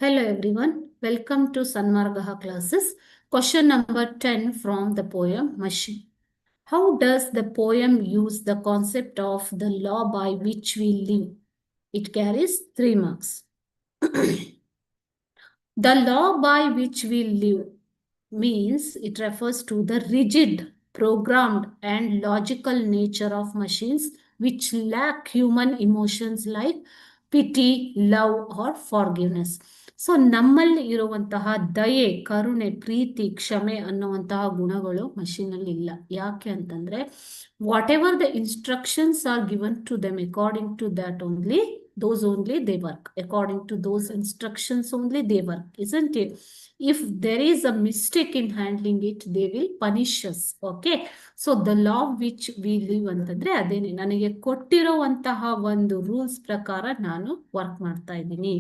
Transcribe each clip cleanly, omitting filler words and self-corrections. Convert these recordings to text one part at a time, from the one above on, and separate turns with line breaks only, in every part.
Hello everyone, welcome to Sanmargaha classes. Question number 10 from the poem Machine. How does the poem use the concept of the law by which we live? It carries 3 marks. The law by which we live means it refers to the rigid, programmed, and logical nature of machines which lack human emotions like pity, love, or forgiveness. So ನಮ್ಮಲ್ಲಿ ಇರುವಂತಹ ದಯೆ, ಕರುಣೆ, ಪ್ರೀತಿ, ಕ್ಷಮೆ ಅನ್ನುವಂತಹ ಗುಣಗಳು ಮಷೀನಲ್ಲಿ ಇಲ್ಲ. ಯಾಕೆ ಅಂತಂದ್ರೆ whatever the instructions are given to them according to that only those only they work. According to those instructions only they work, isn't it? If there is a mistake in handling it, they will punish us. Okay, so the law which we live ಅಂತಂದ್ರೆ ಅದೇನೆ, ನನಗೆ ಕೊಟ್ಟಿರುವಂತಹ ಒಂದು rules ಪ್ರಕಾರ ನಾನು work ಮಾಡ್ತಾ ಇದ್ದೀನಿ.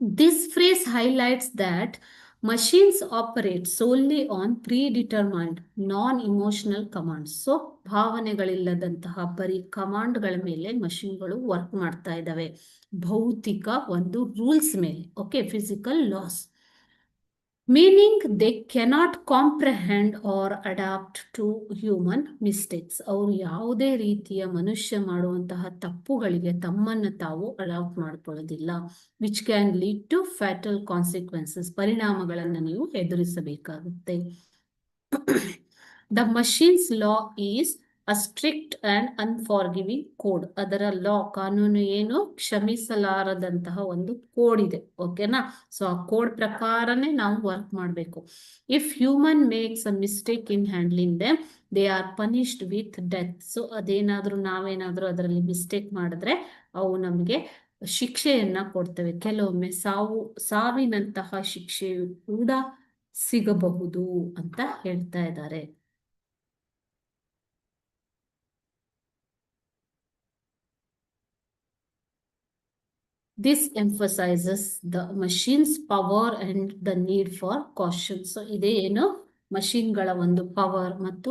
This phrase highlights that machines operate solely on predetermined non-emotional commands. So ಭಾವನೆಗಳಿಲ್ಲದಂತಹ ಬರೀ ಕಮಾಂಡ್ಗಳ ಮೇಲೆ ಮಷಿನ್ಗಳು ವರ್ಕ್ ಮಾಡ್ತಾ ಇದ್ದಾವೆ, ಭೌತಿಕ ಒಂದು ರೂಲ್ಸ್ ಮೇಲೆ. Okay, physical loss. Meaning they cannot comprehend or adapt to human mistakes. ಅವರು ಯಾವುದೇ ರೀತಿಯ ಮನುಷ್ಯ ಮಾಡುವಂತಹ ತಪ್ಪುಗಳಿಗೆ ತಮ್ಮನ್ನು ತಾವು ಅಡಾಪ್ಟ್ ಮಾಡ್ಕೊಳ್ಳೋದಿಲ್ಲ. Which can lead to fatal consequences. ಪರಿಣಾಮಗಳನ್ನು ನೀವು ಎದುರಿಸಬೇಕಾಗುತ್ತೆ. The machine's law is a strict and unforgiving code. ಅದರ ಲಾ, ಕಾನೂನು ಏನು, ಕ್ಷಮಿಸಲಾರದಂತಹ ಒಂದು ಕೋಡ್ ಇದೆ. ಓಕೆನಾ? ಸೊ ಆ ಕೋಡ್ ಪ್ರಕಾರನೇ ನಾವು ವರ್ಕ್ ಮಾಡಬೇಕು. If human makes a mistake in handling them, they are punished with death. So ಅದೇನಾದ್ರೂ ನಾವೇನಾದ್ರೂ ಅದರಲ್ಲಿ ಮಿಸ್ಟೇಕ್ ಮಾಡಿದ್ರೆ ಅವು ನಮಗೆ ಶಿಕ್ಷೆಯನ್ನ ಕೊಡ್ತವೆ. ಕೆಲವೊಮ್ಮೆ ಸಾವಿನಂತಹ ಶಿಕ್ಷೆಯು ಕೂಡ ಸಿಗಬಹುದು ಅಂತ ಹೇಳ್ತಾ ಇದ್ದಾರೆ. This emphasizes the machine's power and the need for caution. So ಇದೇ ಏನು, ಮಷೀನ್ಗಳ ಒಂದು ಪವರ್ ಮತ್ತು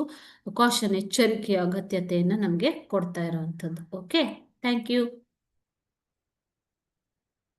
ಕಾಷನ್, ಎಚ್ಚರಿಕೆಯ ಅಗತ್ಯತೆಯನ್ನು ನಮಗೆ ಕೊಡ್ತಾ ಇರುವಂಥದ್ದು. Okay, thank you.